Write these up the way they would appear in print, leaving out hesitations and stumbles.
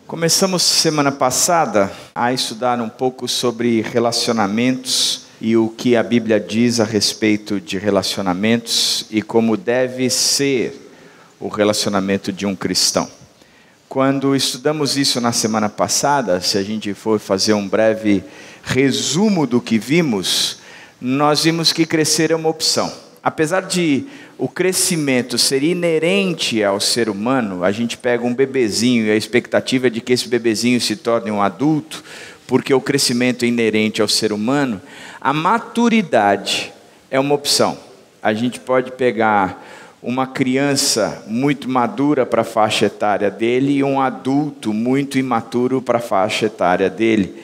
Começamos semana passada a estudar um pouco sobre relacionamentos e o que a Bíblia diz a respeito de relacionamentos e como deve ser o relacionamento de um cristão. Quando estudamos isso na semana passada, se a gente for fazer um breve resumo do que vimos, nós vimos que crescer é uma opção. Apesar de o crescimento ser inerente ao ser humano, a gente pega um bebezinho e a expectativa é de que esse bebezinho se torne um adulto, porque o crescimento é inerente ao ser humano, a maturidade é uma opção. A gente pode pegar uma criança muito madura para a faixa etária dele e um adulto muito imaturo para a faixa etária dele.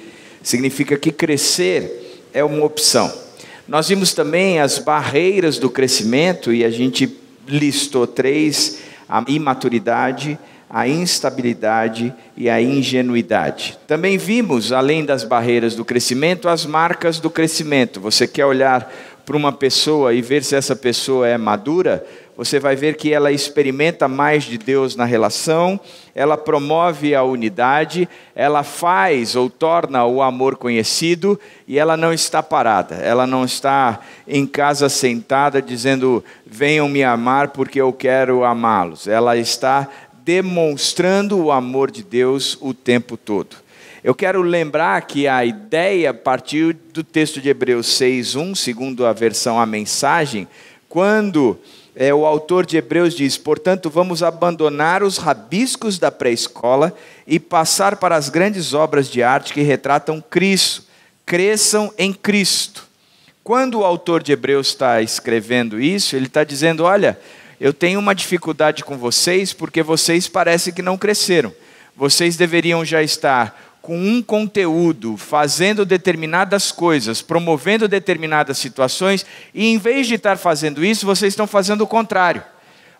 Significa que crescer é uma opção. Nós vimos também as barreiras do crescimento e a gente listou 3, a imaturidade, a instabilidade e a ingenuidade. Também vimos, além das barreiras do crescimento, as marcas do crescimento. Você quer olhar para uma pessoa e ver se essa pessoa é madura? Você vai ver que ela experimenta mais de Deus na relação, ela promove a unidade, ela faz ou torna o amor conhecido e ela não está parada, ela não está em casa sentada dizendo, venham me amar porque eu quero amá-los. Ela está demonstrando o amor de Deus o tempo todo. Eu quero lembrar que a ideia partiu do texto de Hebreus 6:1, segundo a versão A Mensagem, quando o autor de Hebreus diz, portanto, vamos abandonar os rabiscos da pré-escola e passar para as grandes obras de arte que retratam Cristo. Cresçam em Cristo. Quando o autor de Hebreus está escrevendo isso, ele está dizendo, olha, eu tenho uma dificuldade com vocês porque vocês parecem que não cresceram. Vocês deveriam já estar com um conteúdo, fazendo determinadas coisas, promovendo determinadas situações, e em vez de estar fazendo isso, vocês estão fazendo o contrário.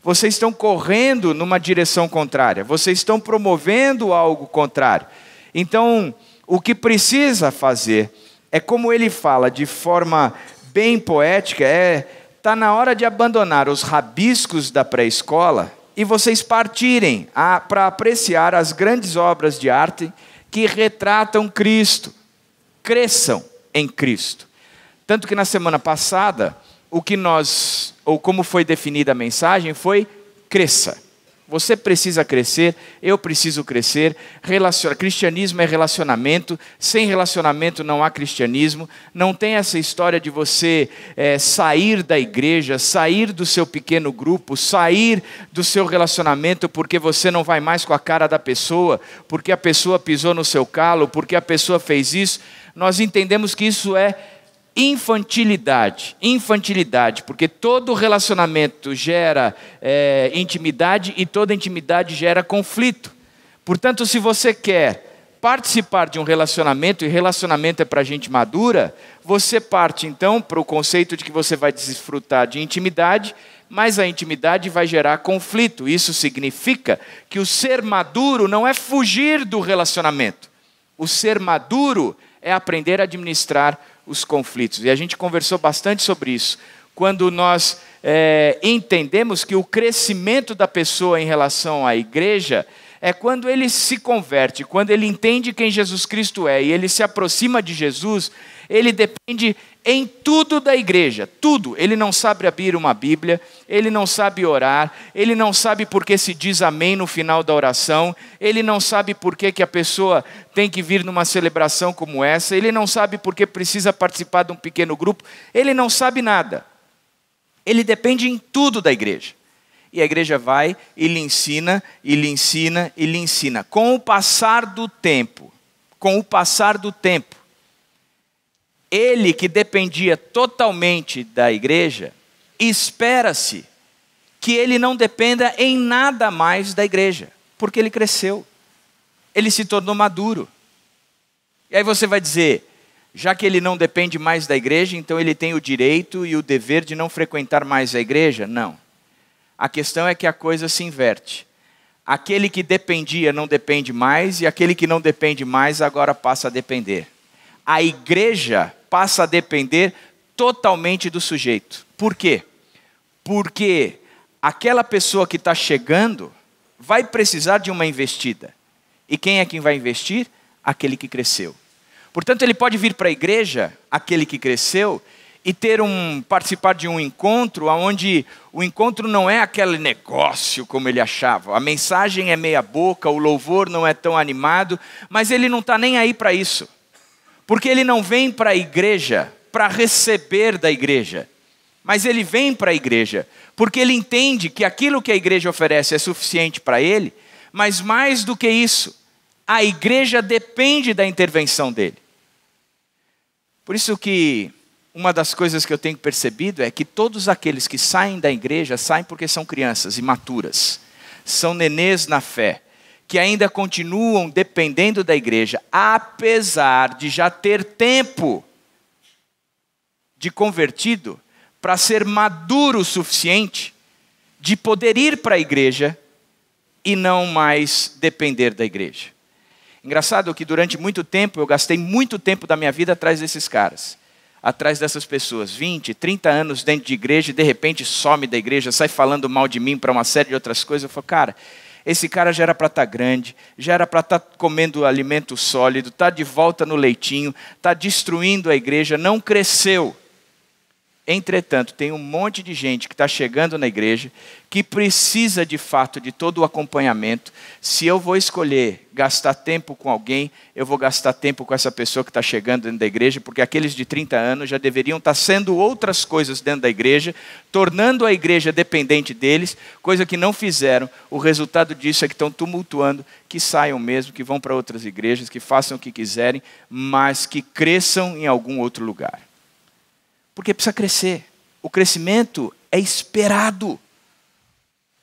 Vocês estão correndo numa direção contrária, vocês estão promovendo algo contrário. Então, o que precisa fazer, é como ele fala de forma bem poética, está na hora de abandonar os rabiscos da pré-escola, e vocês partirem para apreciar as grandes obras de arte, que retratam Cristo, cresçam em Cristo. Tanto que na semana passada, como foi definida a mensagem, foi cresça. Você precisa crescer, eu preciso crescer, cristianismo é relacionamento, sem relacionamento não há cristianismo, não tem essa história de você sair da igreja, sair do seu pequeno grupo, sair do seu relacionamento porque você não vai mais com a cara da pessoa, porque a pessoa pisou no seu calo, porque a pessoa fez isso. Nós entendemos que isso é infantilidade, porque todo relacionamento gera intimidade e toda intimidade gera conflito. Portanto, se você quer participar de um relacionamento, e relacionamento é para gente madura, você parte então para o conceito de que você vai desfrutar de intimidade, mas a intimidade vai gerar conflito. Isso significa que o ser maduro não é fugir do relacionamento. O ser maduro é aprender a administrar os conflitos. E a gente conversou bastante sobre isso. Quando nós entendemos que o crescimento da pessoa em relação à igreja é quando ele se converte, quando ele entende quem Jesus Cristo é e ele se aproxima de Jesus, ele depende em tudo da igreja, tudo. Ele não sabe abrir uma Bíblia, ele não sabe orar, ele não sabe por que se diz amém no final da oração, ele não sabe por que a pessoa tem que vir numa celebração como essa, ele não sabe por que precisa participar de um pequeno grupo, ele não sabe nada. Ele depende em tudo da igreja. E a igreja vai e lhe ensina, e lhe ensina, e lhe ensina. Com o passar do tempo, ele que dependia totalmente da igreja, espera-se que ele não dependa em nada mais da igreja, porque ele cresceu, ele se tornou maduro. E aí você vai dizer, já que ele não depende mais da igreja, então ele tem o direito e o dever de não frequentar mais a igreja? Não. A questão é que a coisa se inverte. Aquele que dependia não depende mais, e aquele que não depende mais agora passa a depender. A igreja passa a depender totalmente do sujeito. Por quê? Porque aquela pessoa que está chegando vai precisar de uma investida. E quem é quem vai investir? Aquele que cresceu. Portanto, ele pode vir para a igreja, aquele que cresceu, e participar de um encontro onde o encontro não é aquele negócio como ele achava. A mensagem é meia boca, o louvor não é tão animado, mas ele não está nem aí para isso. Porque ele não vem para a igreja para receber da igreja, mas ele vem para a igreja porque ele entende que aquilo que a igreja oferece é suficiente para ele, mas mais do que isso, a igreja depende da intervenção dele. Por isso que uma das coisas que eu tenho percebido é que todos aqueles que saem da igreja, saem porque são crianças imaturas, são nenês na fé, que ainda continuam dependendo da igreja, apesar de já ter tempo de convertido, para ser maduro o suficiente, de poder ir para a igreja e não mais depender da igreja. Engraçado que durante muito tempo, eu gastei muito tempo da minha vida atrás desses caras. Atrás dessas pessoas, 20, 30 anos dentro de igreja e de repente some da igreja, sai falando mal de mim para uma série de outras coisas. Eu falo, cara, esse cara já era para estar grande, já era para estar comendo alimento sólido, está de volta no leitinho, está destruindo a igreja, não cresceu. Entretanto, tem um monte de gente que está chegando na igreja, que precisa de fato de todo o acompanhamento. Se eu vou escolher gastar tempo com alguém, eu vou gastar tempo com essa pessoa que está chegando dentro da igreja, porque aqueles de 30 anos já deveriam estar sendo outras coisas dentro da igreja, tornando a igreja dependente deles, coisa que não fizeram. O resultado disso é que estão tumultuando, que saiam mesmo, que vão para outras igrejas, que façam o que quiserem, mas que cresçam em algum outro lugar. Porque precisa crescer. O crescimento é esperado.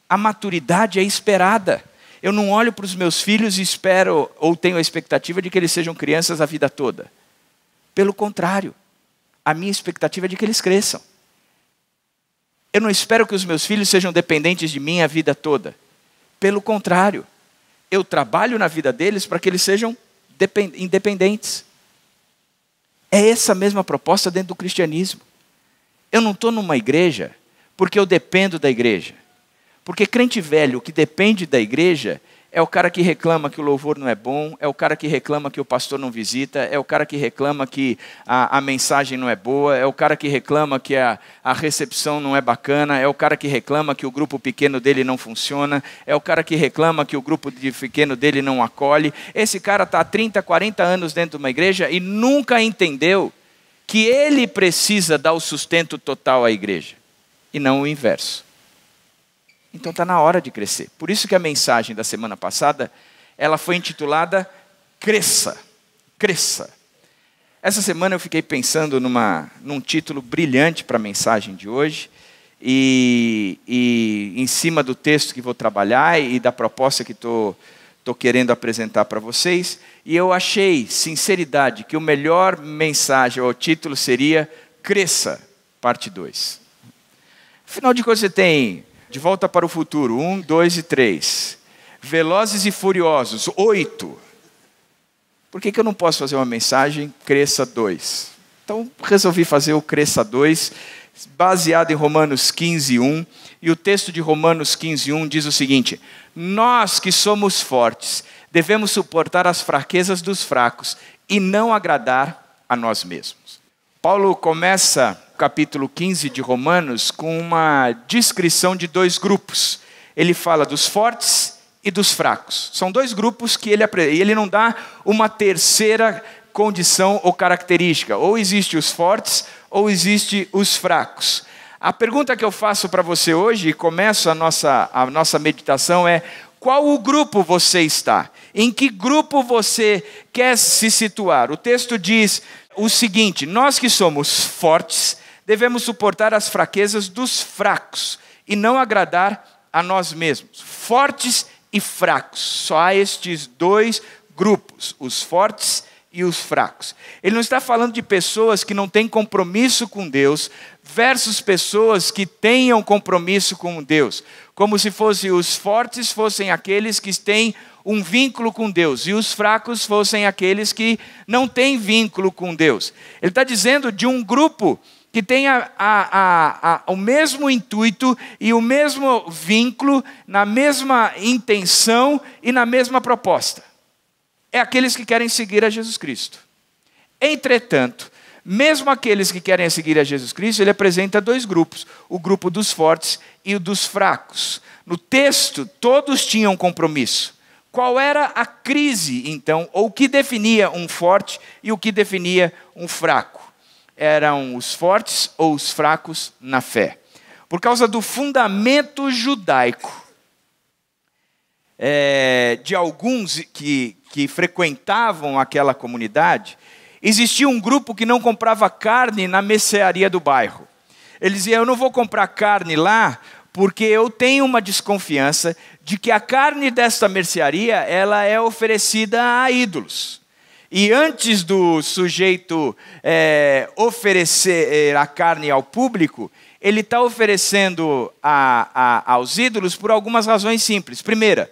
A maturidade é esperada. Eu não olho para os meus filhos e espero, ou tenho a expectativa de que eles sejam crianças a vida toda. Pelo contrário, a minha expectativa é de que eles cresçam. Eu não espero que os meus filhos sejam dependentes de mim a vida toda. Pelo contrário, eu trabalho na vida deles para que eles sejam independentes. É essa mesma proposta dentro do cristianismo. Eu não estou numa igreja porque eu dependo da igreja. Porque crente velho que depende da igreja é o cara que reclama que o louvor não é bom, é o cara que reclama que o pastor não visita, é o cara que reclama que a mensagem não é boa, é o cara que reclama que a recepção não é bacana, é o cara que reclama que o grupo pequeno dele não funciona, é o cara que reclama que o grupo pequeno dele não acolhe. Esse cara está há 30, 40 anos dentro de uma igreja e nunca entendeu que ele precisa dar o sustento total à igreja, e não o inverso. Então está na hora de crescer. Por isso que a mensagem da semana passada, ela foi intitulada Cresça, Cresça. Essa semana eu fiquei pensando num título brilhante para a mensagem de hoje, e em cima do texto que vou trabalhar e da proposta que estou querendo apresentar para vocês, e eu achei, sinceridade, que o melhor mensagem ou título seria Cresça, parte 2. Afinal de contas, você tem De Volta para o Futuro, 1, 2 e 3. Velozes e Furiosos, 8. Por que eu não posso fazer uma mensagem Cresça 2? Então, resolvi fazer o Cresça 2, baseado em Romanos 15, 1. E o texto de Romanos 15, 1 diz o seguinte: nós que somos fortes, devemos suportar as fraquezas dos fracos e não agradar a nós mesmos. Paulo começa o capítulo 15 de Romanos com uma descrição de dois grupos. Ele fala dos fortes e dos fracos. São dois grupos que ele não dá uma terceira condição ou característica. Ou existe os fortes, ou existe os fracos. A pergunta que eu faço para você hoje, e começo a nossa meditação, é: qual o grupo você está? Em que grupo você quer se situar? O texto diz o seguinte: nós que somos fortes, devemos suportar as fraquezas dos fracos e não agradar a nós mesmos. Fortes e fracos. Só há estes dois grupos, os fortes e os fracos. Ele não está falando de pessoas que não têm compromisso com Deus versus pessoas que tenham compromisso com Deus. Como se os fortes fossem aqueles que têm um vínculo com Deus e os fracos fossem aqueles que não têm vínculo com Deus. Ele está dizendo de um grupo que tem o mesmo intuito e o mesmo vínculo, na mesma intenção e na mesma proposta. é aqueles que querem seguir a Jesus Cristo. Entretanto, mesmo aqueles que querem seguir a Jesus Cristo, ele apresenta dois grupos, o grupo dos fortes e o dos fracos. No texto, todos tinham compromisso. Qual era a crise, então, ou o que definia um forte e o que definia um fraco? Eram os fortes ou os fracos na fé. Por causa do fundamento judaico, de alguns que frequentavam aquela comunidade, existia um grupo que não comprava carne na mercearia do bairro. Eles diziam, eu não vou comprar carne lá, porque eu tenho uma desconfiança de que a carne desta mercearia ela é oferecida a ídolos. E antes do sujeito oferecer a carne ao público, ele está oferecendo aos ídolos por algumas razões simples. Primeira,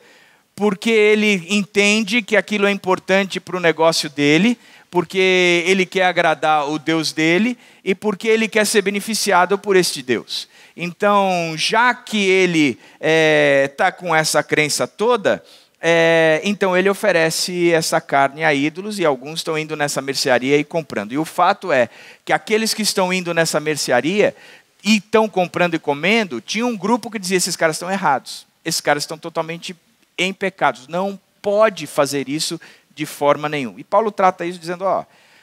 porque ele entende que aquilo é importante para o negócio dele, porque ele quer agradar o Deus dele e porque ele quer ser beneficiado por este Deus. Então, já que ele está com essa crença toda, então ele oferece essa carne a ídolos e alguns estão indo nessa mercearia e comprando. E o fato é que aqueles que estão indo nessa mercearia e estão comprando e comendo, tinha um grupo que dizia, esses caras estão errados, esses caras estão totalmente em pecados, não pode fazer isso de forma nenhuma. E Paulo trata isso dizendo,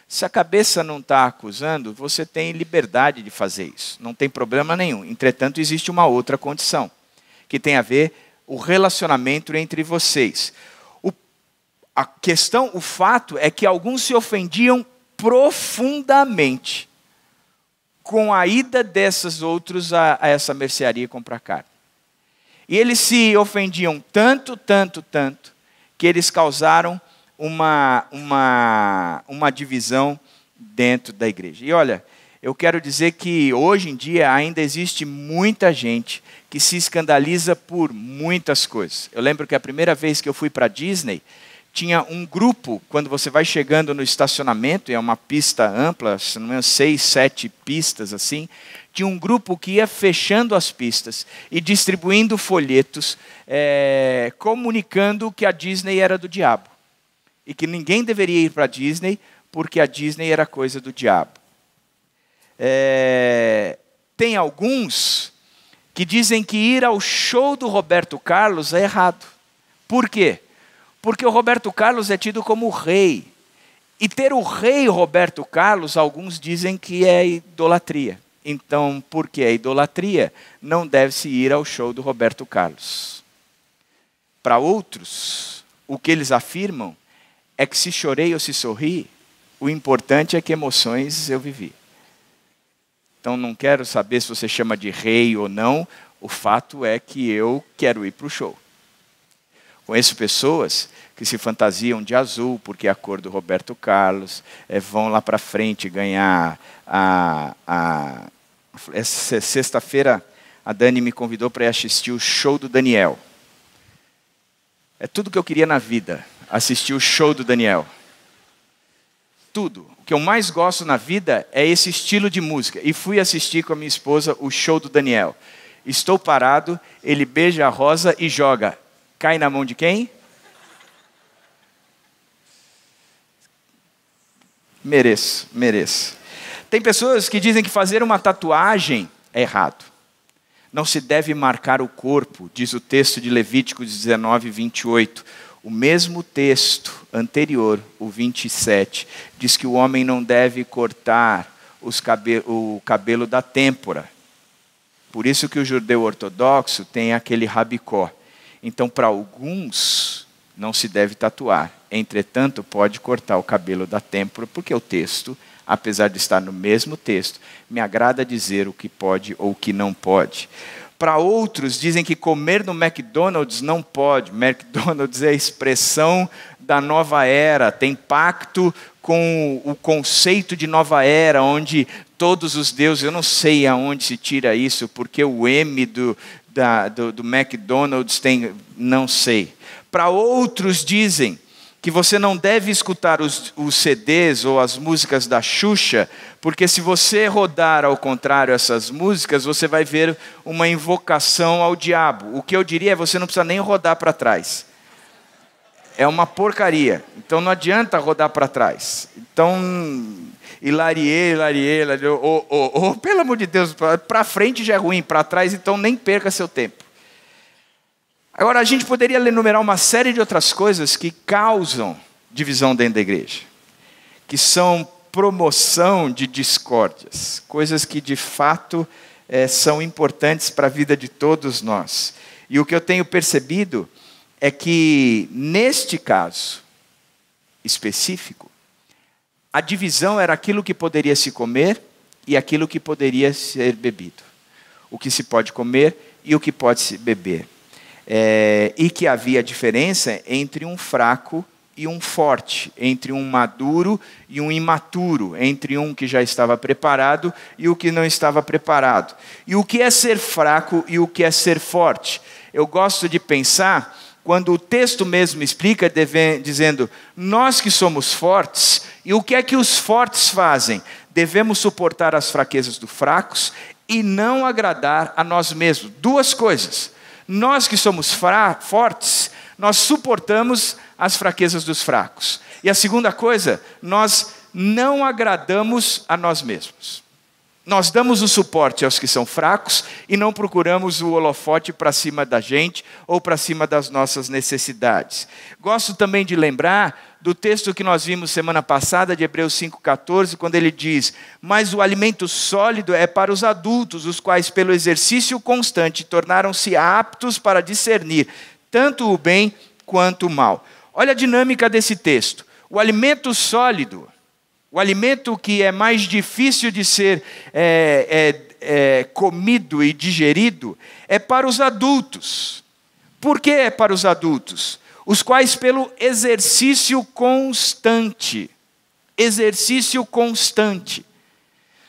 se a cabeça não está acusando, você tem liberdade de fazer isso, não tem problema nenhum. Entretanto, existe uma outra condição, que tem a ver o relacionamento entre vocês. O fato é que alguns se ofendiam profundamente com a ida desses outros a essa mercearia comprar carne. E eles se ofendiam tanto, que eles causaram uma divisão dentro da igreja. E olha, eu quero dizer que hoje em dia ainda existe muita gente que se escandaliza por muitas coisas. Eu lembro que a primeira vez que eu fui para a Disney, tinha um grupo, quando você vai chegando no estacionamento, e é uma pista ampla, se não me engano, 6, 7 pistas assim, tinha um grupo que ia fechando as pistas e distribuindo folhetos, comunicando que a Disney era do diabo. E que ninguém deveria ir para a Disney, porque a Disney era coisa do diabo. Tem alguns que dizem que ir ao show do Roberto Carlos é errado. Por quê? Porque o Roberto Carlos é tido como rei. E ter o rei Roberto Carlos, alguns dizem que é idolatria. Então, porque é idolatria, não deve-se ir ao show do Roberto Carlos. Para outros, o que eles afirmam é que se chorei ou se sorri, o importante é que emoções eu vivi. Então, não quero saber se você chama de rei ou não, o fato é que eu quero ir para o show. Conheço pessoas que se fantasiam de azul, porque é a cor do Roberto Carlos, vão lá para frente ganhar Essa sexta-feira, a Dani me convidou para ir assistir o show do Daniel. É tudo que eu queria na vida, assistir o show do Daniel. Tudo. O que eu mais gosto na vida é esse estilo de música. E fui assistir com a minha esposa o show do Daniel. Estou parado, ele beija a rosa e joga. Cai na mão de quem? Mereço. Tem pessoas que dizem que fazer uma tatuagem é errado. Não se deve marcar o corpo, diz o texto de Levíticos 19, 28. O mesmo texto anterior, o 27, diz que o homem não deve cortar o cabelo da têmpora. Por isso que o judeu ortodoxo tem aquele rabicó. Então, para alguns, não se deve tatuar. Entretanto, pode cortar o cabelo da têmpora, porque o texto, apesar de estar no mesmo texto, me agrada dizer o que pode ou o que não pode. Para outros, dizem que comer no McDonald's não pode. McDonald's é a expressão da nova era, tem pacto com o conceito de nova era, onde todos os deuses, eu não sei aonde se tira isso, porque o M do McDonald's tem, não sei. Para outros dizem que você não deve escutar os CDs ou as músicas da Xuxa, porque se você rodar ao contrário essas músicas, você vai ver uma invocação ao diabo. O que eu diria é você não precisa nem rodar para trás. É uma porcaria. Então Então não adianta rodar para trás. Então, hilariê, pelo amor de Deus, para frente já é ruim, para trás então nem perca seu tempo. Agora a gente poderia enumerar uma série de outras coisas que causam divisão dentro da igreja, que são promoção de discórdias, coisas que de fato são importantes para a vida de todos nós. E o que eu tenho percebido é que neste caso específico, a divisão era aquilo que poderia se comer e aquilo que poderia ser bebido. O que se pode comer e o que pode se beber. E que havia diferença entre um fraco e um forte, entre um maduro e um imaturo, entre um que já estava preparado e o que não estava preparado. E o que é ser fraco e o que é ser forte? Eu gosto de pensar, quando o texto mesmo explica, dizendo, nós que somos fortes, e o que é que os fortes fazem? Devemos suportar as fraquezas dos fracos e não agradar a nós mesmos. Duas coisas. Nós que somos fortes, nós suportamos as fraquezas dos fracos. E a segunda coisa, nós não agradamos a nós mesmos. Nós damos o suporte aos que são fracos e não procuramos o holofote para cima da gente ou para cima das nossas necessidades. Gosto também de lembrar do texto que nós vimos semana passada, de Hebreus 5,14, quando ele diz, mas o alimento sólido é para os adultos, os quais pelo exercício constante tornaram-se aptos para discernir tanto o bem quanto o mal. Olha a dinâmica desse texto. O alimento sólido, o alimento que é mais difícil de ser comido e digerido, é para os adultos. Por que é para os adultos? Os quais pelo exercício constante. Exercício constante.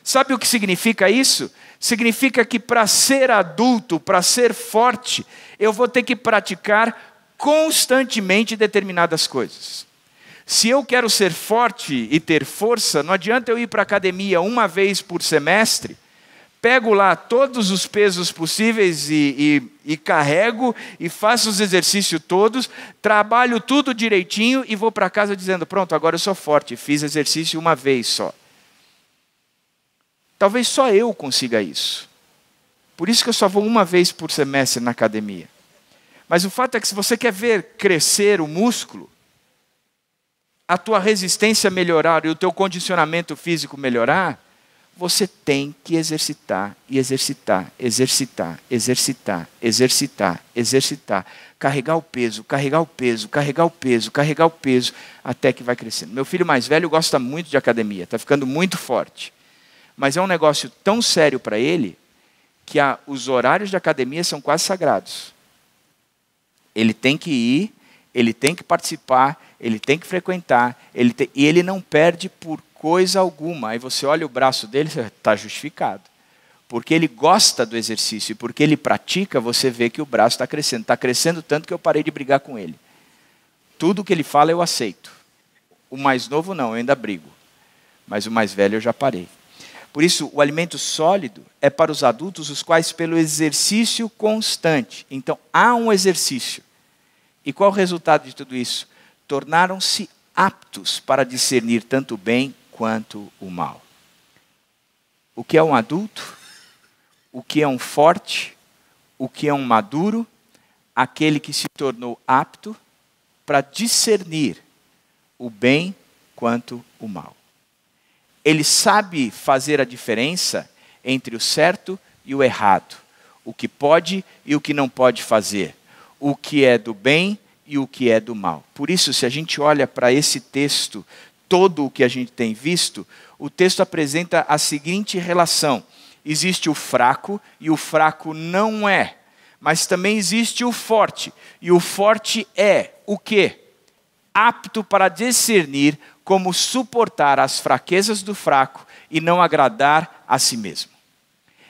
Sabe o que significa isso? Significa que para ser adulto, para ser forte, eu vou ter que praticar constantemente determinadas coisas. Se eu quero ser forte e ter força, não adianta eu ir para a academia uma vez por semestre, pego lá todos os pesos possíveis e carrego e faço os exercícios todos, trabalho tudo direitinho e vou para casa dizendo, pronto, agora eu sou forte, fiz exercício uma vez só. Talvez só eu consiga isso. Por isso que eu só vou uma vez por semestre na academia. Mas o fato é que se você quer ver crescer o músculo, a tua resistência melhorar e o teu condicionamento físico melhorar, você tem que exercitar e exercitar, exercitar, exercitar, exercitar, exercitar. Carregar o peso, carregar o peso, carregar o peso, carregar o peso, até que vai crescendo. Meu filho mais velho gosta muito de academia, está ficando muito forte. Mas é um negócio tão sério para ele, que os horários de academia são quase sagrados. Ele tem que ir, ele tem que participar, ele tem que frequentar, e ele não perde por coisa alguma. Aí você olha o braço dele, está justificado. Porque ele gosta do exercício, e porque ele pratica, você vê que o braço está crescendo. Está crescendo tanto que eu parei de brigar com ele. Tudo que ele fala eu aceito. O mais novo não, eu ainda brigo. Mas o mais velho eu já parei. Por isso, o alimento sólido é para os adultos, os quais pelo exercício constante. Então, há um exercício. E qual o resultado de tudo isso? Tornaram-se aptos para discernir tanto o bem quanto o mal. O que é um adulto? O que é um forte? O que é um maduro? Aquele que se tornou apto para discernir o bem quanto o mal. Ele sabe fazer a diferença entre o certo e o errado, o que pode e o que não pode fazer, o que é do bem e o que é do mal. Por isso, se a gente olha para esse texto, todo o que a gente tem visto, o texto apresenta a seguinte relação. Existe o fraco e o fraco não é, mas também existe o forte, e o forte é o quê? Apto para discernir como suportar as fraquezas do fraco e não agradar a si mesmo.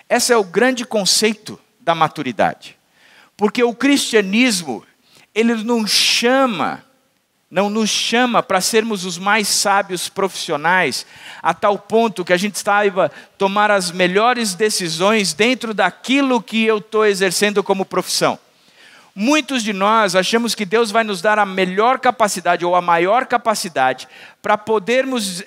Esse é o grande conceito da maturidade. Porque o cristianismo, ele não nos chama para sermos os mais sábios profissionais, a tal ponto que a gente saiba tomar as melhores decisões dentro daquilo que eu estou exercendo como profissão. Muitos de nós achamos que Deus vai nos dar a melhor capacidade ou a maior capacidade para podermos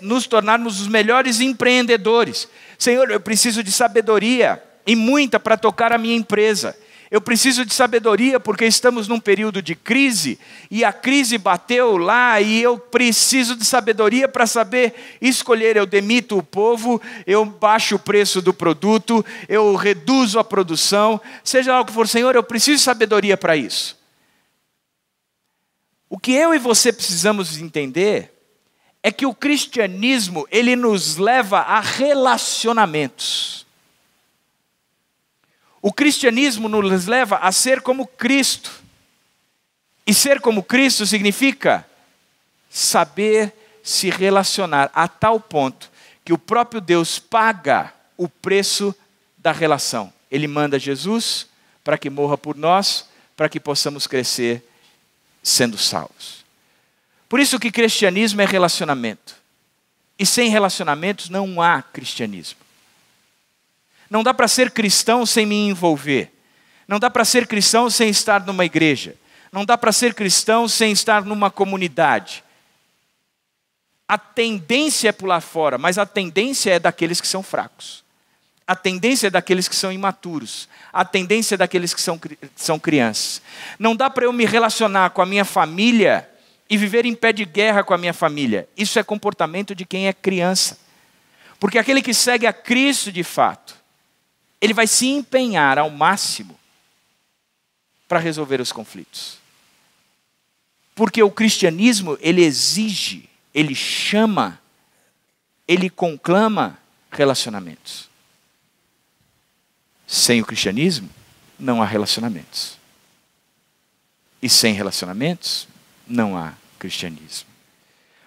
nos tornarmos os melhores empreendedores. Senhor, eu preciso de sabedoria e muita para tocar a minha empresa. Eu preciso de sabedoria porque estamos num período de crise e a crise bateu lá e eu preciso de sabedoria para saber escolher. Eu demito o povo, eu baixo o preço do produto, eu reduzo a produção, seja lá o que for. Senhor, eu preciso de sabedoria para isso. O que eu e você precisamos entender é que o cristianismo, ele nos leva a relacionamentos. O cristianismo nos leva a ser como Cristo. E ser como Cristo significa saber se relacionar a tal ponto que o próprio Deus paga o preço da relação. Ele manda Jesus para que morra por nós, para que possamos crescer sendo salvos. Por isso que cristianismo é relacionamento. E sem relacionamentos não há cristianismo. Não dá para ser cristão sem me envolver. Não dá para ser cristão sem estar numa igreja. Não dá para ser cristão sem estar numa comunidade. A tendência é pular fora, mas a tendência é daqueles que são fracos. A tendência é daqueles que são imaturos. A tendência é daqueles que são crianças. Não dá para eu me relacionar com a minha família e viver em pé de guerra com a minha família. Isso é comportamento de quem é criança. Porque aquele que segue a Cristo de fato, ele vai se empenhar ao máximo para resolver os conflitos. Porque o cristianismo, ele exige, ele chama, ele conclama relacionamentos. Sem o cristianismo, não há relacionamentos. E sem relacionamentos, não há cristianismo.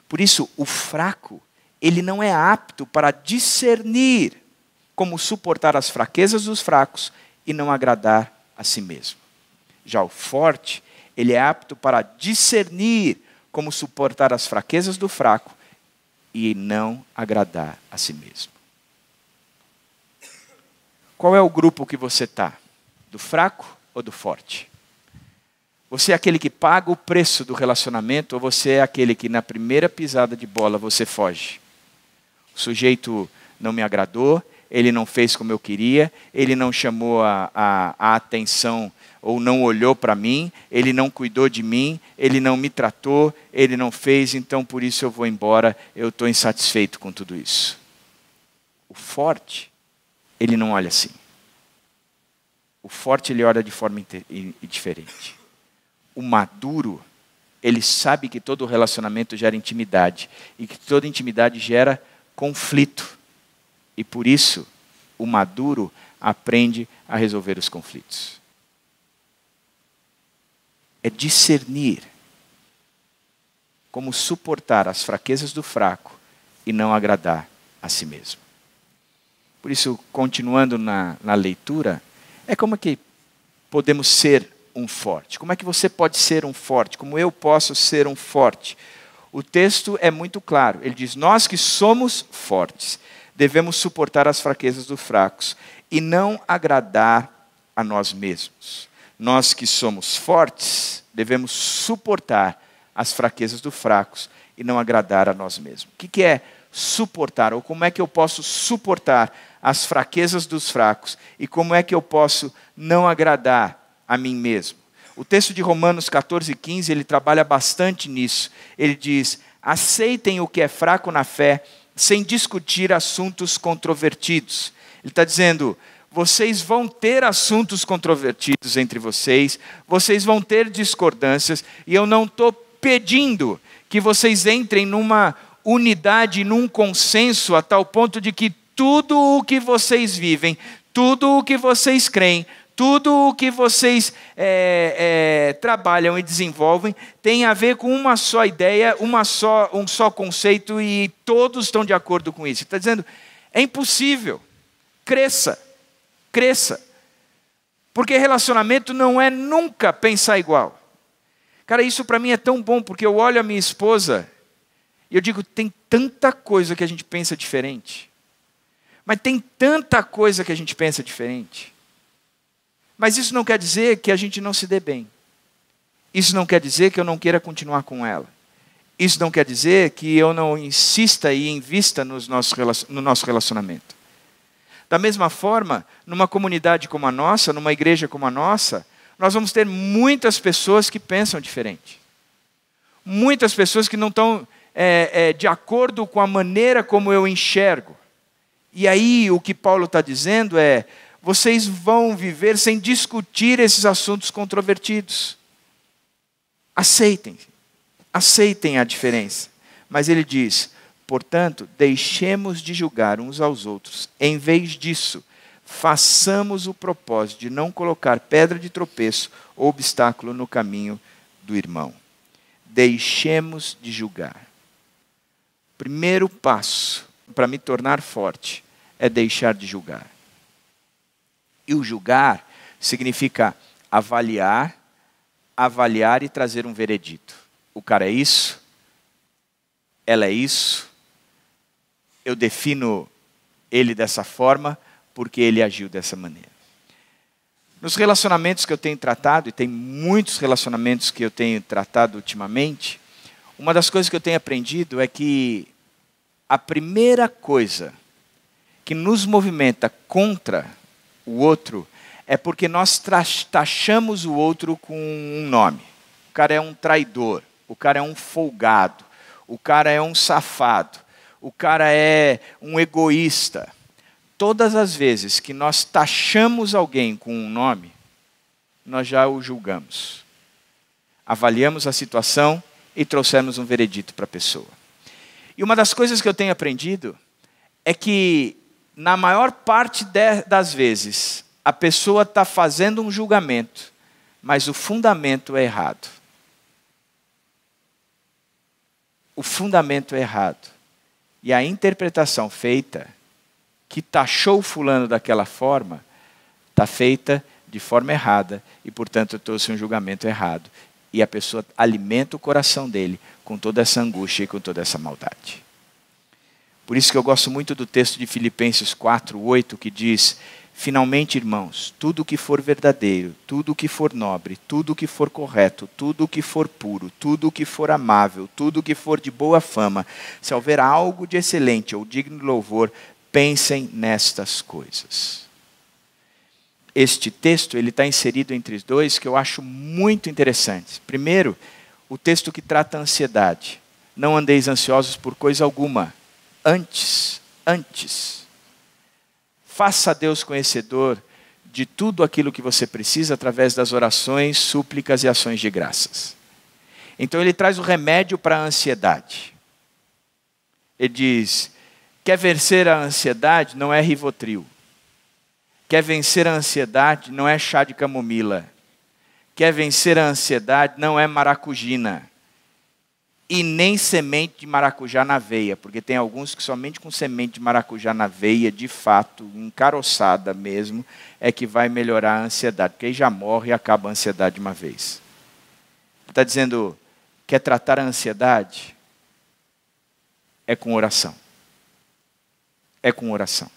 Por isso, o fraco, ele não é apto para discernir como suportar as fraquezas dos fracos e não agradar a si mesmo. Já o forte, ele é apto para discernir como suportar as fraquezas do fraco e não agradar a si mesmo. Qual é o grupo que você está? Do fraco ou do forte? Você é aquele que paga o preço do relacionamento ou você é aquele que na primeira pisada de bola você foge? O sujeito não me agradou, ele não fez como eu queria, ele não chamou a atenção ou não olhou para mim, ele não cuidou de mim, ele não me tratou, ele não fez, então por isso eu vou embora, eu estou insatisfeito com tudo isso. O forte, ele não olha assim. O forte, ele olha de forma diferente. O maduro, ele sabe que todo relacionamento gera intimidade e que toda intimidade gera conflito. E por isso, o maduro aprende a resolver os conflitos. É discernir como suportar as fraquezas do fraco e não agradar a si mesmo. Por isso, continuando na leitura, é como é que podemos ser um forte? Como é que você pode ser um forte? Como eu posso ser um forte? O texto é muito claro. Ele diz, nós que somos fortes, devemos suportar as fraquezas dos fracos e não agradar a nós mesmos. Nós que somos fortes, devemos suportar as fraquezas dos fracos e não agradar a nós mesmos. O que é suportar? Ou como é que eu posso suportar as fraquezas dos fracos? E como é que eu posso não agradar a mim mesmo? O texto de Romanos 14:15, ele trabalha bastante nisso. Ele diz, aceitem o que é fraco na fé, sem discutir assuntos controvertidos. Ele está dizendo, vocês vão ter assuntos controvertidos entre vocês vão ter discordâncias, e eu não estou pedindo que vocês entrem numa unidade, num consenso, a tal ponto de que tudo o que vocês vivem, tudo o que vocês creem, tudo o que vocês trabalham e desenvolvem tem a ver com uma só ideia, um só conceito e todos estão de acordo com isso. Está dizendo, é impossível, cresça. Porque relacionamento não é nunca pensar igual. Cara, isso para mim é tão bom, porque eu olho a minha esposa e eu digo, tem tanta coisa que a gente pensa diferente. Mas tem tanta coisa que a gente pensa diferente. Mas isso não quer dizer que a gente não se dê bem. Isso não quer dizer que eu não queira continuar com ela. Isso não quer dizer que eu não insista e invista no nosso relacionamento. Da mesma forma, numa comunidade como a nossa, numa igreja como a nossa, nós vamos ter muitas pessoas que pensam diferente. Muitas pessoas que não estão de acordo com a maneira como eu enxergo. E aí o que Paulo está dizendo é, vocês vão viver sem discutir esses assuntos controvertidos. Aceitem a diferença. Mas ele diz, portanto, deixemos de julgar uns aos outros. Em vez disso, façamos o propósito de não colocar pedra de tropeço ou obstáculo no caminho do irmão. Deixemos de julgar. Primeiro passo para me tornar forte é deixar de julgar. E o julgar significa avaliar e trazer um veredito. O cara é isso, ela é isso, eu defino ele dessa forma porque ele agiu dessa maneira. Nos relacionamentos que eu tenho tratado, e tem muitos relacionamentos que eu tenho tratado ultimamente, uma das coisas que eu tenho aprendido é que a primeira coisa que nos movimenta contra o outro é porque nós taxamos o outro com um nome. O cara é um traidor, o cara é um folgado, o cara é um safado, o cara é um egoísta. Todas as vezes que nós taxamos alguém com um nome, nós já o julgamos. Avaliamos a situação e trouxemos um veredito para a pessoa. E uma das coisas que eu tenho aprendido é que, na maior parte das vezes, a pessoa está fazendo um julgamento, mas o fundamento é errado. O fundamento é errado. E a interpretação feita, que taxou fulano daquela forma, está feita de forma errada e, portanto, trouxe um julgamento errado. E a pessoa alimenta o coração dele com toda essa angústia e com toda essa maldade. Por isso que eu gosto muito do texto de Filipenses 4:8, que diz, finalmente, irmãos, tudo o que for verdadeiro, tudo o que for nobre, tudo o que for correto, tudo o que for puro, tudo o que for amável, tudo o que for de boa fama, se houver algo de excelente ou digno de louvor, pensem nestas coisas. Este texto ele está inserido entre os dois que eu acho muito interessantes. Primeiro, o texto que trata a ansiedade. Não andeis ansiosos por coisa alguma. Antes, faça a Deus conhecedor de tudo aquilo que você precisa através das orações, súplicas e ações de graças. Então ele traz o remédio para a ansiedade. Ele diz, quer vencer a ansiedade? Não é Rivotril. Quer vencer a ansiedade? Não é chá de camomila. Quer vencer a ansiedade? Não é maracujina. E nem semente de maracujá na veia, porque tem alguns que somente com semente de maracujá na veia, de fato, encaroçada mesmo, é que vai melhorar a ansiedade, porque aí já morre e acaba a ansiedade de uma vez. Está dizendo, quer tratar a ansiedade? É com oração. É com oração.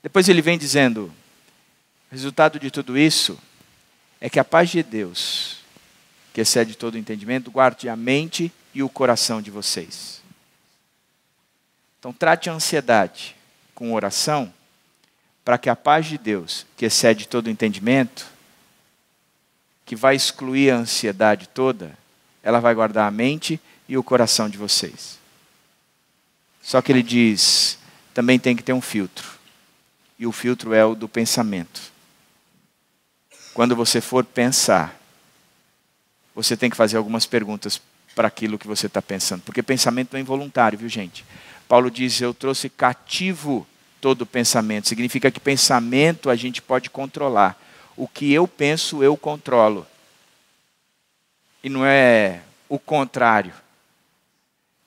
Depois ele vem dizendo, o resultado de tudo isso é que a paz de Deus, que excede todo entendimento, guarde a mente e o coração de vocês. Então trate a ansiedade com oração, para que a paz de Deus, que excede todo entendimento, que vai excluir a ansiedade toda, ela vai guardar a mente e o coração de vocês. Só que ele diz, também tem que ter um filtro. E o filtro é o do pensamento. Quando você for pensar, você tem que fazer algumas perguntas para aquilo que você está pensando. Porque pensamento não é involuntário, viu gente? Paulo diz, eu trouxe cativo todo pensamento. Significa que pensamento a gente pode controlar. O que eu penso, eu controlo. E não é o contrário.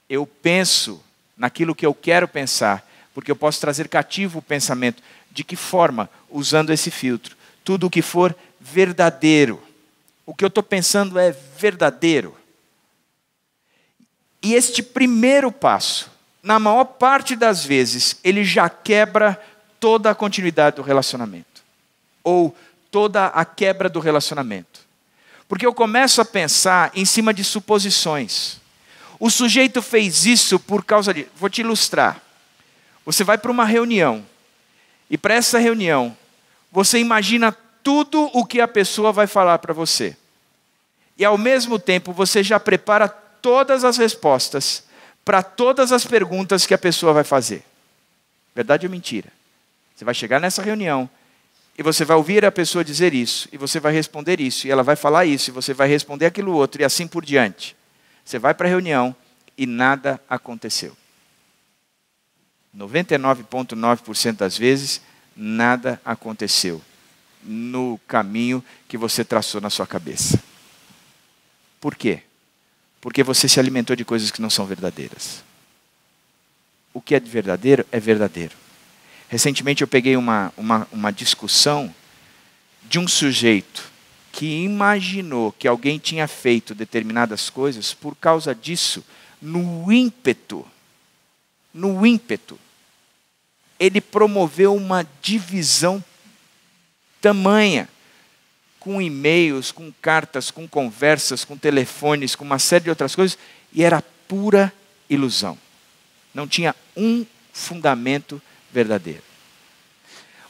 Eu penso naquilo que eu quero pensar, porque eu posso trazer cativo o pensamento. De que forma? Usando esse filtro. Tudo o que for verdadeiro. O que eu estou pensando é verdadeiro. E este primeiro passo, na maior parte das vezes, ele já quebra toda a continuidade do relacionamento. ou toda a quebra do relacionamento? Porque eu começo a pensar em cima de suposições. O sujeito fez isso por causa de... Vou te ilustrar. Você vai para uma reunião, e para essa reunião, você imagina tudo o que a pessoa vai falar para você. E ao mesmo tempo, você já prepara todas as respostas para todas as perguntas que a pessoa vai fazer. Verdade ou mentira? Você vai chegar nessa reunião, e você vai ouvir a pessoa dizer isso, e você vai responder isso, e ela vai falar isso, e você vai responder aquilo outro, e assim por diante. Você vai para a reunião e nada aconteceu. 99,9% das vezes, nada aconteceu no caminho que você traçou na sua cabeça. Por quê? Porque você se alimentou de coisas que não são verdadeiras. O que é verdadeiro é verdadeiro. Recentemente eu peguei uma discussão de um sujeito que imaginou que alguém tinha feito determinadas coisas, por causa disso, no ímpeto, ele promoveu uma divisão tamanha, com e-mails, com cartas, com conversas, com telefones, com uma série de outras coisas, e era pura ilusão. Não tinha um fundamento verdadeiro.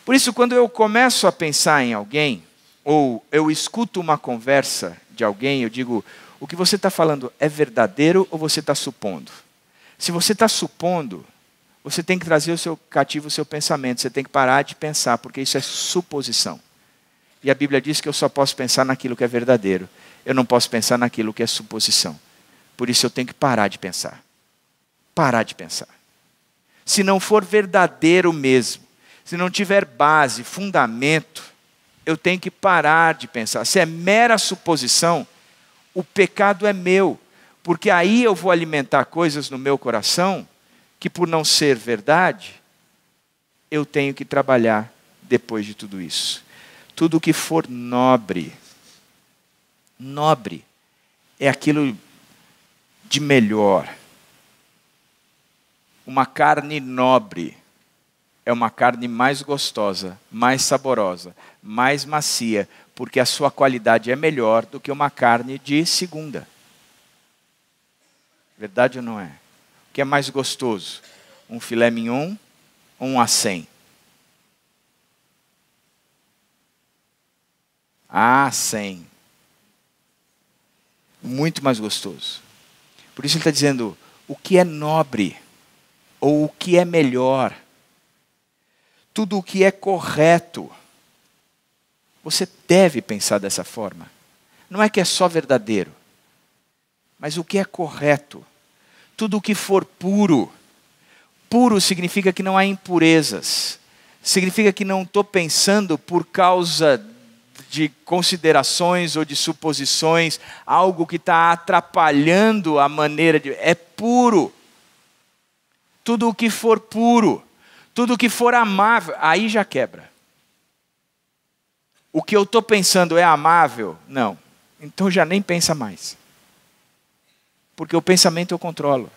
Por isso, quando eu começo a pensar em alguém, ou eu escuto uma conversa de alguém, eu digo, o que você está falando é verdadeiro ou você está supondo? Se você está supondo, você tem que trazer cativo o seu pensamento, você tem que parar de pensar, porque isso é suposição. E a Bíblia diz que eu só posso pensar naquilo que é verdadeiro. Eu não posso pensar naquilo que é suposição. Por isso eu tenho que parar de pensar. Parar de pensar. Se não for verdadeiro mesmo, se não tiver base, fundamento, eu tenho que parar de pensar. Se é mera suposição, o pecado é meu. Porque aí eu vou alimentar coisas no meu coração que, por não ser verdade, eu tenho que trabalhar depois de tudo isso. Tudo que for nobre é aquilo de melhor. Uma carne nobre é uma carne mais gostosa, mais saborosa, mais macia, porque a sua qualidade é melhor do que uma carne de segunda. Verdade ou não é? O que é mais gostoso? Um filé mignon ou um acém? Acém. Muito mais gostoso. Por isso ele está dizendo, o que é nobre, ou o que é melhor, tudo o que é correto, você deve pensar dessa forma. Não é que é só verdadeiro, mas o que é correto, tudo o que for puro. Puro significa que não há impurezas, significa que não estou pensando por causa de considerações ou de suposições, algo que está atrapalhando a maneira de... É puro. Tudo o que for puro, tudo o que for amável, aí já quebra. O que eu estou pensando é amável? Não. Então já nem pensa mais. Porque o pensamento eu controlo.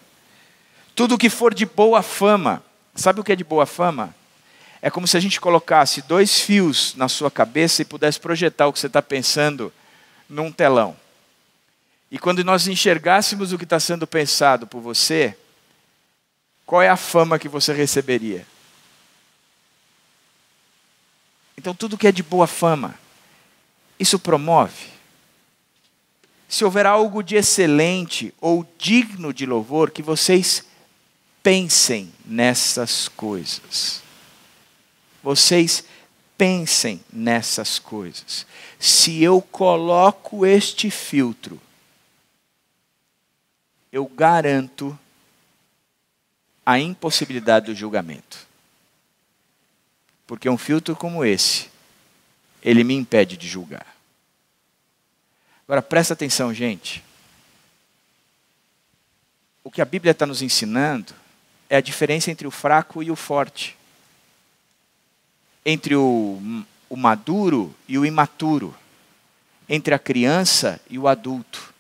Tudo o que for de boa fama, sabe o que é de boa fama? É como se a gente colocasse 2 fios na sua cabeça e pudesse projetar o que você está pensando num telão. E quando nós enxergássemos o que está sendo pensado por você, qual é a fama que você receberia? Então tudo que é de boa fama, isso promove. Se houver algo de excelente ou digno de louvor, que vocês pensem nessas coisas. Vocês pensem nessas coisas. Se eu coloco este filtro, eu garanto a impossibilidade do julgamento. Porque um filtro como esse, ele me impede de julgar. Agora presta atenção, gente. O que a Bíblia está nos ensinando é a diferença entre o fraco e o forte. Entre o maduro e o imaturo. Entre a criança e o adulto.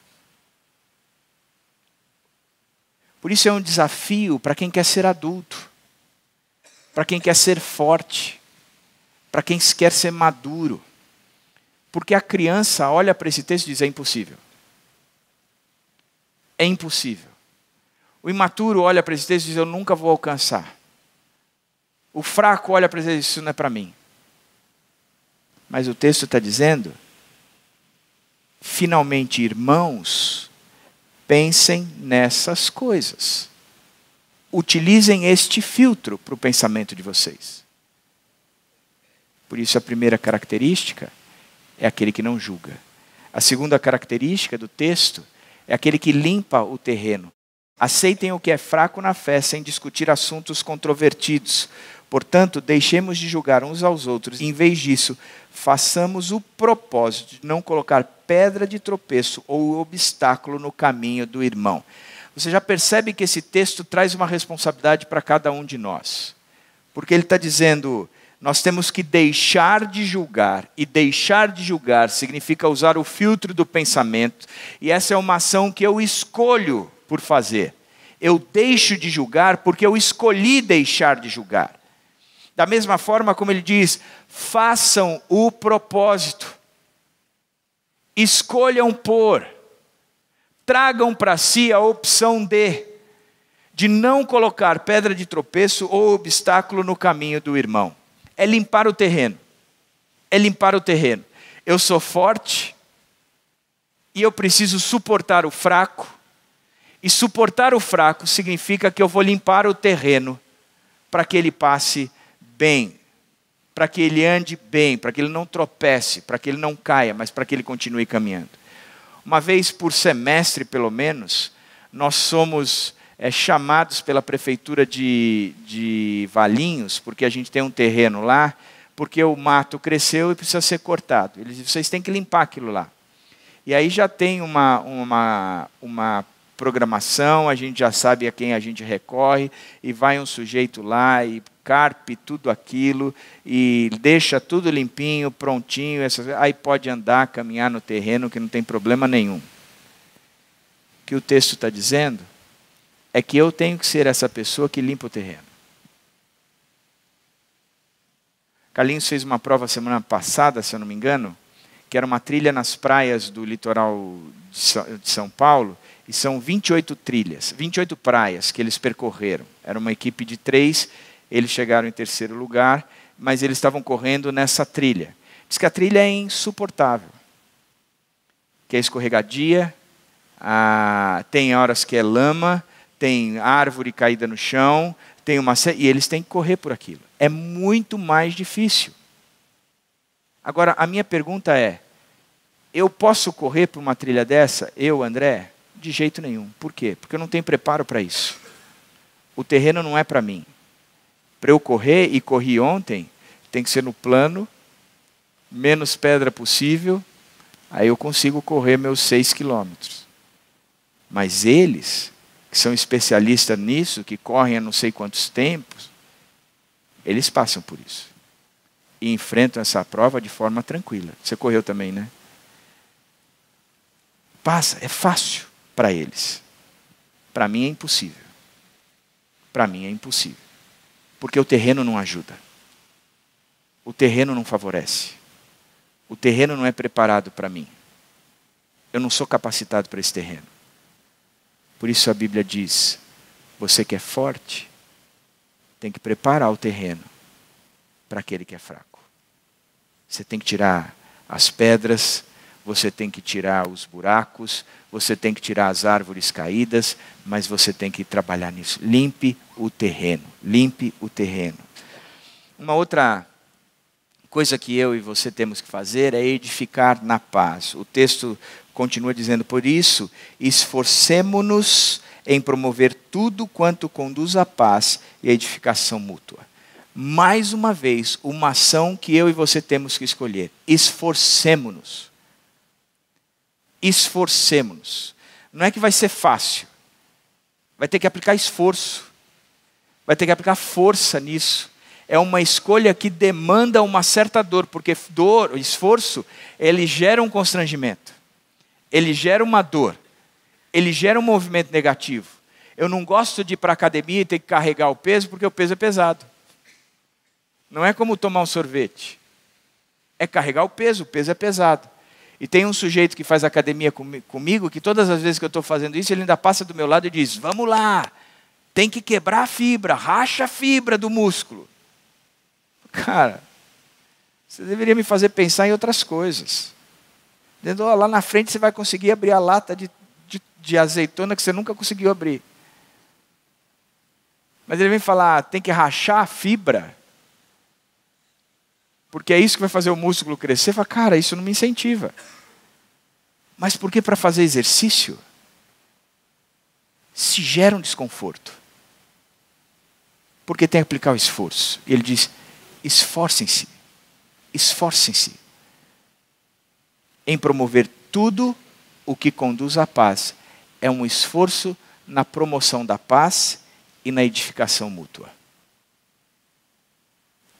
Por isso é um desafio para quem quer ser adulto. Para quem quer ser forte. para quem quer ser maduro. Porque a criança olha para esse texto e diz, é impossível. É impossível. O imaturo olha para esse texto e diz, eu nunca vou alcançar. O fraco olha para esse texto e diz, isso não é para mim. Mas o texto está dizendo, finalmente, irmãos, pensem nessas coisas. Utilizem este filtro para o pensamento de vocês. Por isso, a primeira característica é aquele que não julga. A segunda característica do texto é aquele que limpa o terreno. Aceitem o que é fraco na fé, sem discutir assuntos controvertidos. Portanto, deixemos de julgar uns aos outros. Em vez disso, façamos o propósito de não colocar pedra de tropeço ou obstáculo no caminho do irmão. Você já percebe que esse texto traz uma responsabilidade para cada um de nós. Porque ele está dizendo, nós temos que deixar de julgar. E deixar de julgar significa usar o filtro do pensamento. E essa é uma ação que eu escolho por fazer. Eu deixo de julgar porque eu escolhi deixar de julgar. Da mesma forma como ele diz, façam o propósito. Escolham por. Tragam para si a opção de não colocar pedra de tropeço ou obstáculo no caminho do irmão. É limpar o terreno. É limpar o terreno. Eu sou forte e eu preciso suportar o fraco. E suportar o fraco significa que eu vou limpar o terreno para que ele passe bem, para que ele ande bem, para que ele não tropece, para que ele não caia, mas para que ele continue caminhando. Uma vez por semestre, pelo menos, nós somos chamados pela prefeitura de Valinhos, porque a gente tem um terreno lá, porque o mato cresceu e precisa ser cortado. Eles dizem, vocês têm que limpar aquilo lá. E aí já tem uma programação, a gente já sabe a quem a gente recorre, e vai um sujeito lá e carpe tudo aquilo, e deixa tudo limpinho, prontinho, aí pode andar, caminhar no terreno, que não tem problema nenhum. O que o texto está dizendo é que eu tenho que ser essa pessoa que limpa o terreno. Carlinhos fez uma prova semana passada, se eu não me engano, que era uma trilha nas praias do litoral de São Paulo, e são 28 trilhas, 28 praias que eles percorreram. Era uma equipe de 3, eles chegaram em terceiro lugar, mas eles estavam correndo nessa trilha. Diz que a trilha é insuportável, que é escorregadia, tem horas que é lama, tem árvore caída no chão, e eles têm que correr por aquilo. É muito mais difícil. Agora, a minha pergunta é, eu posso correr por uma trilha dessa, eu, André? De jeito nenhum. Por quê? Porque eu não tenho preparo para isso. O terreno não é para mim. Para eu correr, e corri ontem, tem que ser no plano, menos pedra possível, aí eu consigo correr meus 6 quilômetros. Mas eles, que são especialistas nisso, que correm há não sei quantos tempos, eles passam por isso. E enfrentam essa prova de forma tranquila. Você correu também, né? Passa, é fácil para eles. Para mim é impossível. Para mim é impossível. Porque o terreno não ajuda. O terreno não favorece. O terreno não é preparado para mim. Eu não sou capacitado para esse terreno. Por isso a Bíblia diz, você que é forte, tem que preparar o terreno para aquele que é fraco. Você tem que tirar as pedras, você tem que tirar os buracos, você tem que tirar as árvores caídas, mas você tem que trabalhar nisso. Limpe o terreno, limpe o terreno. Uma outra coisa que eu e você temos que fazer é edificar na paz. O texto continua dizendo, por isso, esforcemo-nos em promover tudo quanto conduz à paz e à edificação mútua. Mais uma vez, uma ação que eu e você temos que escolher. Esforcemo-nos. Esforcemo-nos. Não é que vai ser fácil. Vai ter que aplicar esforço. Vai ter que aplicar força nisso. É uma escolha que demanda uma certa dor, porque esforço, ele gera um constrangimento. Ele gera uma dor. Ele gera um movimento negativo. Eu não gosto de ir para a academia e ter que carregar o peso, porque o peso é pesado. Não é como tomar um sorvete. é carregar o peso é pesado. E tem um sujeito que faz academia comigo, que todas as vezes que eu estou fazendo isso, ele ainda passa do meu lado e diz, vamos lá, tem que quebrar a fibra, racha a fibra do músculo. Cara, você deveria me fazer pensar em outras coisas. Dizendo, lá na frente você vai conseguir abrir a lata de azeitona que você nunca conseguiu abrir. Mas ele vem falar, tem que rachar a fibra, porque é isso que vai fazer o músculo crescer. Fala, cara, isso não me incentiva. Mas por que para fazer exercício se gera um desconforto? Porque tem que aplicar o esforço. E ele diz, esforcem-se em promover tudo o que conduz à paz. É um esforço na promoção da paz e na edificação mútua.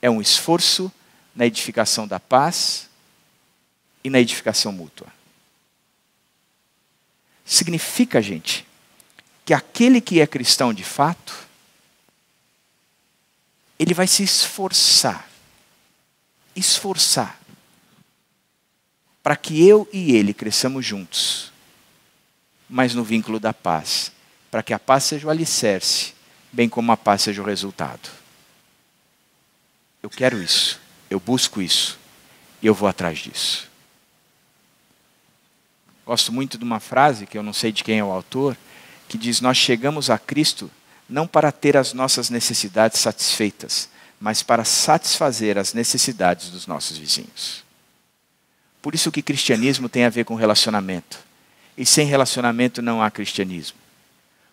É um esforço na edificação da paz e na edificação mútua. Significa, gente, que aquele que é cristão de fato, ele vai se esforçar para que eu e ele cresçamos juntos, mas no vínculo da paz, para que a paz seja o alicerce, bem como a paz seja o resultado. Eu quero isso, eu busco isso, e eu vou atrás disso. Gosto muito de uma frase, que eu não sei de quem é o autor, que diz, nós chegamos a Cristo não para ter as nossas necessidades satisfeitas, mas para satisfazer as necessidades dos nossos vizinhos. Por isso que cristianismo tem a ver com relacionamento. E sem relacionamento não há cristianismo.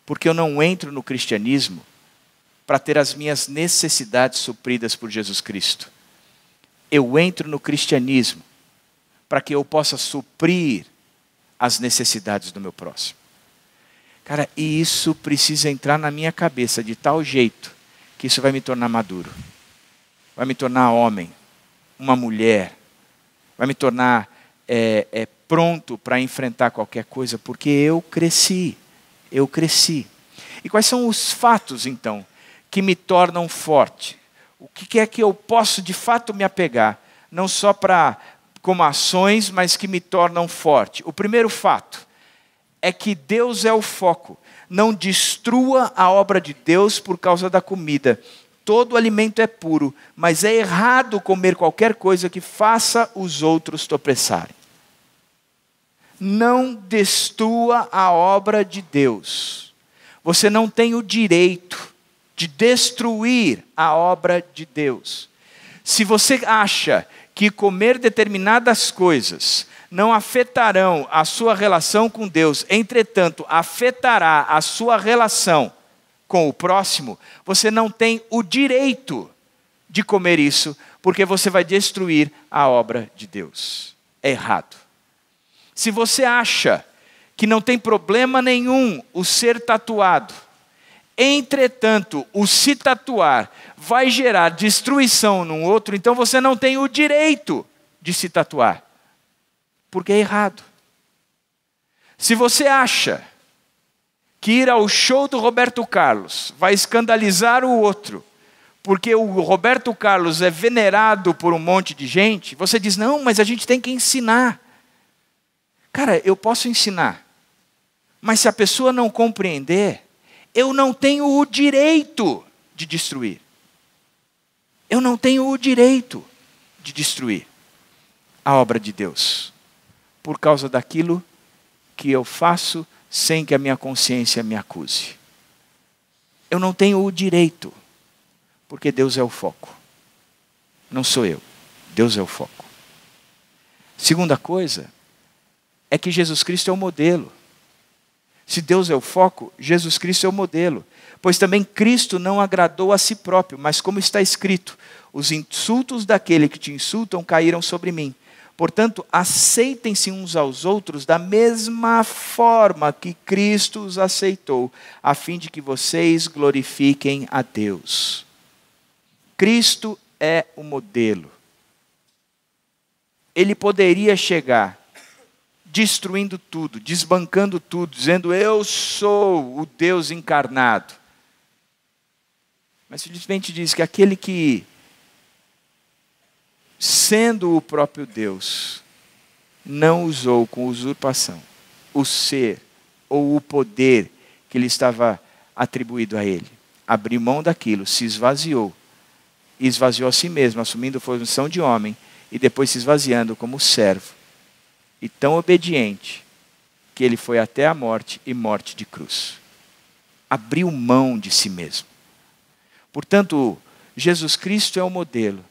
Porque eu não entro no cristianismo para ter as minhas necessidades supridas por Jesus Cristo. Eu entro no cristianismo para que eu possa suprir as necessidades do meu próximo. Cara, e isso precisa entrar na minha cabeça de tal jeito que isso vai me tornar maduro. Vai me tornar homem, uma mulher. Vai me tornar pronto para enfrentar qualquer coisa, porque eu cresci. E quais são os fatos, então, que me tornam forte? O que é que eu posso, de fato, me apegar? Não só como ações, mas que me tornam forte. O primeiro fato é que Deus é o foco. Não destrua a obra de Deus por causa da comida. Todo alimento é puro, mas é errado comer qualquer coisa que faça os outros tropeçarem. Não destrua a obra de Deus. Você não tem o direito de destruir a obra de Deus. Se você acha que comer determinadas coisas não afetarão a sua relação com Deus, entretanto, afetará a sua relação com o próximo, você não tem o direito de comer isso, porque você vai destruir a obra de Deus. É errado. Se você acha que não tem problema nenhum o ser tatuado, entretanto, o se tatuar vai gerar destruição num outro, então você não tem o direito de se tatuar, porque é errado. Se você acha que ir ao show do Roberto Carlos vai escandalizar o outro, porque o Roberto Carlos é venerado por um monte de gente, você diz, não, mas a gente tem que ensinar. Cara, eu posso ensinar, mas se a pessoa não compreender, eu não tenho o direito de destruir. Eu não tenho o direito de destruir a obra de Deus, por causa daquilo que eu faço sem que a minha consciência me acuse. Eu não tenho o direito, porque Deus é o foco. Não sou eu, Deus é o foco. Segunda coisa, é que Jesus Cristo é o modelo. Se Deus é o foco, Jesus Cristo é o modelo. Pois também Cristo não agradou a si próprio, mas como está escrito, os insultos daquele que te insultam caíram sobre mim. Portanto, aceitem-se uns aos outros da mesma forma que Cristo os aceitou, a fim de que vocês glorifiquem a Deus. Cristo é o modelo. Ele poderia chegar destruindo tudo, desbancando tudo, dizendo, eu sou o Deus encarnado. Mas simplesmente diz que aquele que sendo o próprio Deus, não usou com usurpação o ser ou o poder que lhe estava atribuído a ele. Abriu mão daquilo, se esvaziou. E esvaziou a si mesmo, assumindo a função de homem, e depois se esvaziando como servo. E tão obediente, que ele foi até a morte e morte de cruz. Abriu mão de si mesmo. Portanto, Jesus Cristo é o modelo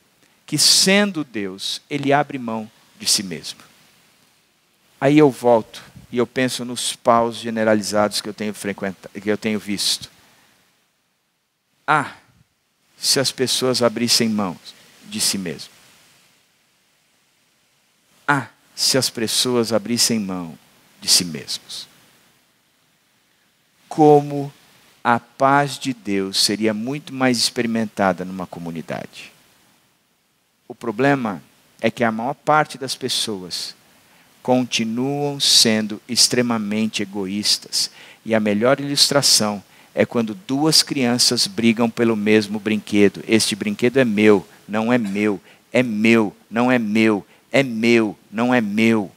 que, sendo Deus, ele abre mão de si mesmo. Aí eu volto e eu penso nos paus generalizados que eu tenho visto. Se as pessoas abrissem mão de si mesmo. Se as pessoas abrissem mão de si mesmos. Como a paz de Deus seria muito mais experimentada numa comunidade. O problema é que a maior parte das pessoas continuam sendo extremamente egoístas. E a melhor ilustração é quando duas crianças brigam pelo mesmo brinquedo. Este brinquedo é meu, não é meu. É meu, não é meu. É meu, não é meu.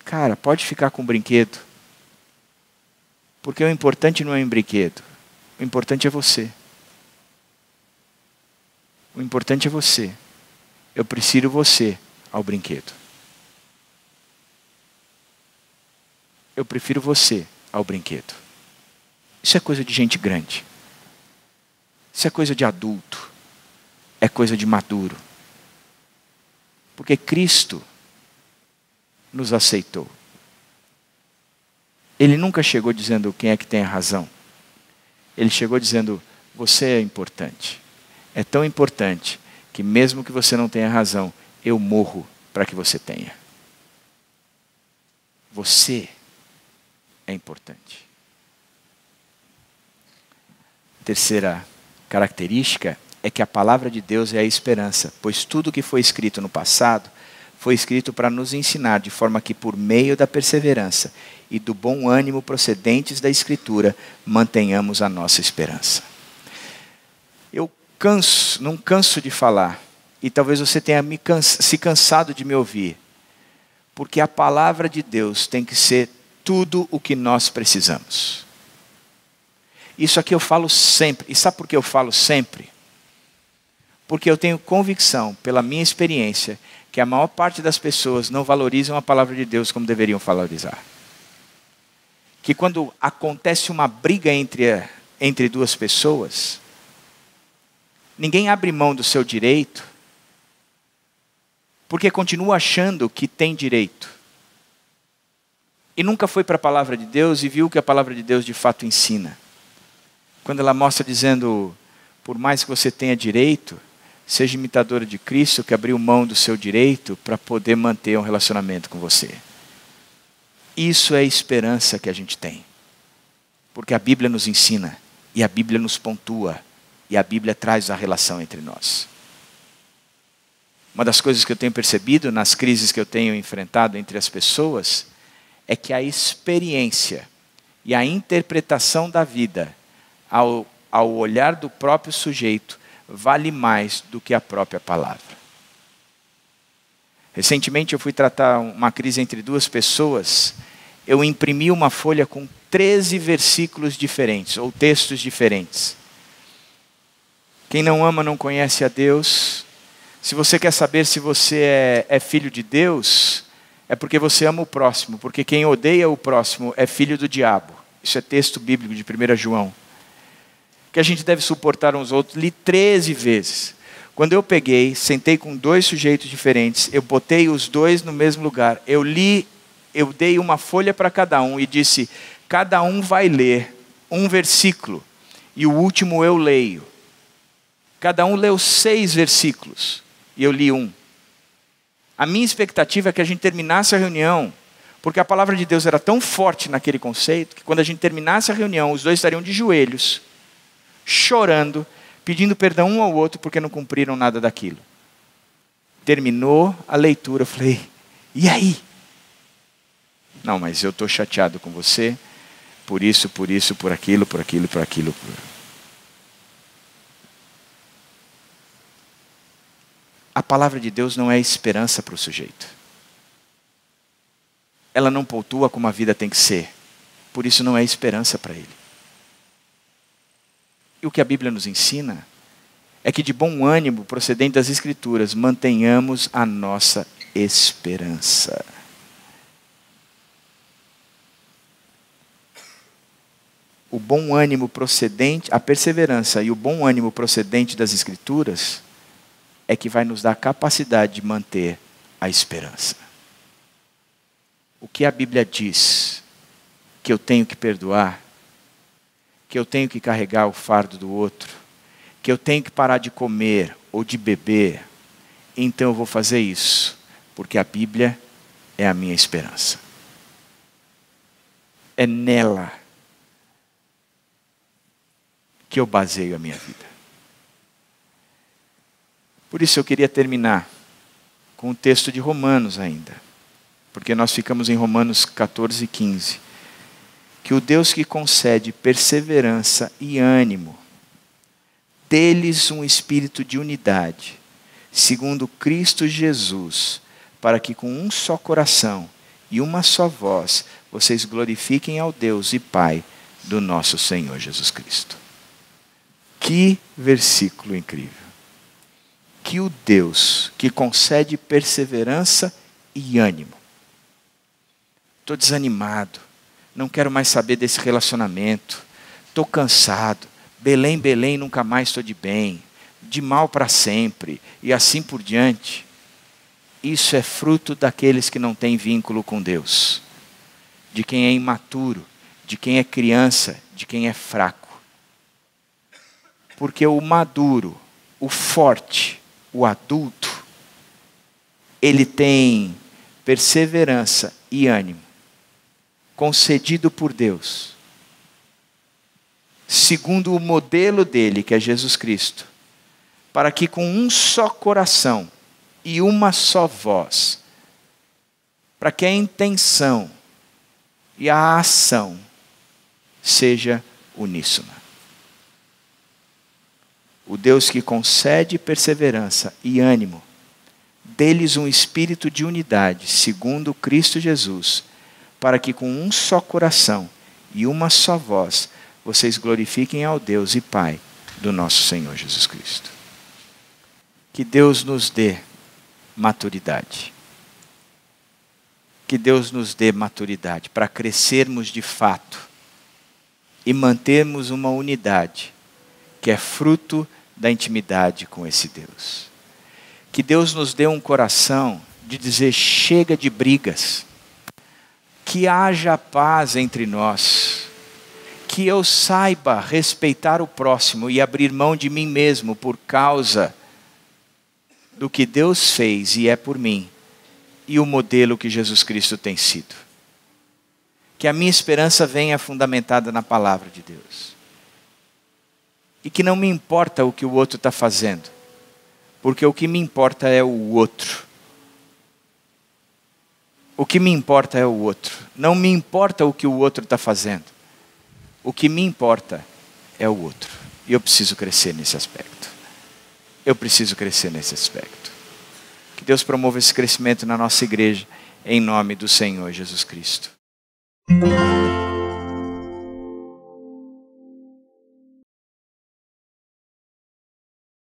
Cara, pode ficar com o brinquedo. Porque o importante não é o brinquedo. O importante é você. O importante é você. Eu prefiro você ao brinquedo. Eu prefiro você ao brinquedo. Isso é coisa de gente grande. Isso é coisa de adulto. É coisa de maduro. Porque Cristo nos aceitou. Ele nunca chegou dizendo quem é que tem a razão. Ele chegou dizendo, você é importante. É tão importante que mesmo que você não tenha razão, eu morro para que você tenha. Você é importante. Terceira característica é que a palavra de Deus é a esperança, pois tudo que foi escrito no passado foi escrito para nos ensinar, de forma que por meio da perseverança e do bom ânimo procedentes da Escritura, mantenhamos a nossa esperança. Eu não canso de falar, e talvez você tenha se cansado de me ouvir, porque a palavra de Deus tem que ser tudo o que nós precisamos. Isso aqui eu falo sempre, e sabe por que eu falo sempre? Porque eu tenho convicção, pela minha experiência, que a maior parte das pessoas não valorizam a palavra de Deus como deveriam valorizar. Que quando acontece uma briga entre duas pessoas, ninguém abre mão do seu direito, porque continua achando que tem direito. E nunca foi para a palavra de Deus e viu o que a palavra de Deus de fato ensina. Quando ela mostra dizendo, por mais que você tenha direito, seja imitadora de Cristo, que abriu mão do seu direito para poder manter um relacionamento com você. Isso é a esperança que a gente tem. Porque a Bíblia nos ensina, e a Bíblia nos pontua, e a Bíblia traz a relação entre nós. Uma das coisas que eu tenho percebido nas crises que eu tenho enfrentado entre as pessoas, é que a experiência e a interpretação da vida, ao olhar do próprio sujeito, vale mais do que a própria palavra. Recentemente eu fui tratar uma crise entre duas pessoas. Eu imprimi uma folha com 13 versículos diferentes, ou textos diferentes. Quem não ama não conhece a Deus. Se você quer saber se você é filho de Deus, é porque você ama o próximo. Porque quem odeia o próximo é filho do diabo. Isso é texto bíblico de 1 João. Que a gente deve suportar uns outros, li 13 vezes. Quando eu peguei, sentei com dois sujeitos diferentes, eu botei os dois no mesmo lugar, eu dei uma folha para cada um e disse, cada um vai ler um versículo, e o último eu leio. Cada um leu 6 versículos, e eu li um. A minha expectativa é que a gente terminasse a reunião, porque a palavra de Deus era tão forte naquele conceito, que quando a gente terminasse a reunião, os dois estariam de joelhos, chorando, pedindo perdão um ao outro porque não cumpriram nada daquilo. Terminou a leitura, eu falei, e aí? Não, mas eu estou chateado com você, por isso, por aquilo. palavra de Deus não é esperança para o sujeito. Ela não pontua como a vida tem que ser. Por isso não é esperança para ele. E o que a Bíblia nos ensina é que de bom ânimo, procedente das Escrituras, mantenhamos a nossa esperança. O bom ânimo procedente, a perseverança e o bom ânimo procedente das Escrituras é que vai nos dar a capacidade de manter a esperança. O que a Bíblia diz que eu tenho que perdoar, que eu tenho que carregar o fardo do outro, que eu tenho que parar de comer ou de beber, então eu vou fazer isso, porque a Bíblia é a minha esperança. É nela que eu baseio a minha vida. Por isso eu queria terminar com o texto de Romanos ainda, porque nós ficamos em Romanos 14, 15. Que o Deus que concede perseverança e ânimo, dê-lhes um espírito de unidade, segundo Cristo Jesus, para que com um só coração e uma só voz, vocês glorifiquem ao Deus e Pai do nosso Senhor Jesus Cristo. Que versículo incrível! Que o Deus que concede perseverança e ânimo. Estou desanimado, não quero mais saber desse relacionamento, estou cansado, Belém, Belém, nunca mais estou de bem, de mal para sempre, e assim por diante. Isso é fruto daqueles que não têm vínculo com Deus, de quem é imaturo, de quem é criança, de quem é fraco. Porque o maduro, o forte, o adulto, ele tem perseverança e ânimo, concedido por Deus, segundo o modelo dele, que é Jesus Cristo, para que com um só coração e uma só voz, para que a intenção e a ação seja uníssona. O Deus que concede perseverança e ânimo, dê-lhes um espírito de unidade, segundo Cristo Jesus, para que com um só coração e uma só voz, vocês glorifiquem ao Deus e Pai do nosso Senhor Jesus Cristo. Que Deus nos dê maturidade. Que Deus nos dê maturidade para crescermos de fato e mantermos uma unidade que é fruto da intimidade com esse Deus. Que Deus nos dê um coração de dizer chega de brigas, que haja paz entre nós, que eu saiba respeitar o próximo e abrir mão de mim mesmo por causa do que Deus fez e é por mim, e o modelo que Jesus Cristo tem sido. Que a minha esperança venha fundamentada na palavra de Deus. E que não me importa o que o outro está fazendo, porque o que me importa é o outro. O que me importa é o outro. Não me importa o que o outro está fazendo. O que me importa é o outro. E eu preciso crescer nesse aspecto. Eu preciso crescer nesse aspecto. Que Deus promova esse crescimento na nossa igreja, em nome do Senhor Jesus Cristo.